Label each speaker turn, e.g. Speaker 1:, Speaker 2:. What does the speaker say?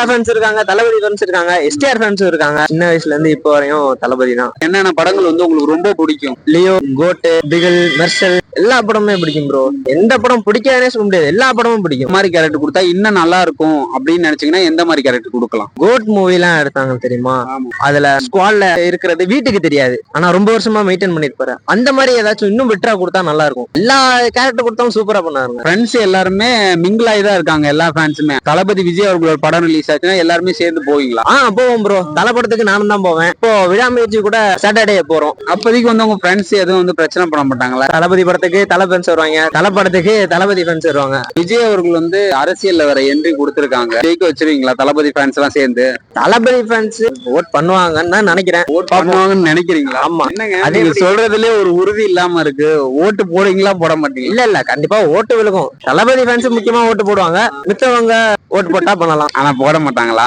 Speaker 1: தல ஃபேன்ஸ் இருக்காங்க, தளபதி ஃபேன்ஸ் இருக்காங்க, எஸ்டிஆர் ஃபேன்ஸ் இருக்காங்க. சின்ன வயசுல இருந்து இப்போ வரையும் தளபதி தான்.
Speaker 2: என்னென்ன படங்கள் வந்து உங்களுக்கு ரொம்ப பிடிக்கும்?
Speaker 1: லியோ, கோட்டு, பிகில், மெர்சல் எல்லா படமுமே பிடிக்கும் ப்ரோ. எந்த படம் பிடிக்காதே சொல்ல முடியாது, எல்லா படமும் பிடிக்கும்.
Speaker 2: இந்த மாதிரி கேரக்டர் கொடுத்தா இன்னும் நல்லா இருக்கும் அப்படின்னு நினைச்சீங்கன்னா எந்த மாதிரி கேரக்டர் கொடுக்கலாம்?
Speaker 1: கோட் மூவி எல்லாம் எடுத்தாங்க தெரியுமா? அதுல ஸ்குவாட்ல இருக்கிறது வீட்டுக்கு தெரியாது, ஆனா ரொம்ப வருஷமா மெயின்டைன் பண்ணிருப்பாரு. அந்த மாதிரி ஏதாச்சும் இன்னும் பெட்டரா கொடுத்தா நல்லா இருக்கும். எல்லா கேரக்டர் கொடுத்தாலும் சூப்பரா பண்ணாருங்க.
Speaker 2: ஃப்ரெண்ட்ஸ் எல்லாருமே மிங்கிளாகி தான் இருக்காங்க, எல்லா ஃபேன்ஸுமே. தளபதி விஜய் அவர்களோட படம் ரிலீஸ் ஆச்சுன்னா எல்லாருமே சேர்ந்து போவீங்களா?
Speaker 1: போவோம் ப்ரோ. தலை படத்துக்கு நானும் தான் போவேன். இப்போ விடாமுயற்சி கூட சாட்டர்டே போறோம்.
Speaker 2: அப்போதைக்கு வந்து உங்க ஃப்ரெண்ட்ஸ் எதுவும் வந்து பிரச்சனை பண்ண மாட்டாங்களா?
Speaker 1: தளபதி படத்துக்கு தலை ஃபேன்ஸ் வருவாங்க, தலை படத்துக்கு தளபதி ஃபேன்ஸ் வருவாங்க.
Speaker 2: விஜய் அவர்கள் வந்து அரசியல்ல வேற என்ட்ரி கொடுத்திருக்காங்க. ஜெயிக்க வச்சிருவீங்களா தளபதி ஃபேன்ஸ் எல்லாம் சேர்ந்து?
Speaker 1: தளபதி ஃபேன்ஸ் ஓட் பண்ணுவாங்கன்னு தான் நினைக்கிறேன்.
Speaker 2: ஓட் பண்ணுவாங்கன்னு நினைக்கிறீங்களா?
Speaker 1: ஆமா.
Speaker 2: என்னங்க நீங்க சொல்றதுலயே ஒரு உறுதி இல்லாம இருக்கு. ஓட்டு போடுவீங்களா போட மாட்டீங்க?
Speaker 1: இல்ல கண்டிப்பா ஓட்டு விழுகும். தளபதி ஃபேன்ஸ் முக்கியமா ஓட்டு போடுவாங்க, மித்தவங்க ஓட்டு போட்டா பண்ணலாம்.
Speaker 2: ஆனா போட மாட்டாங்களா?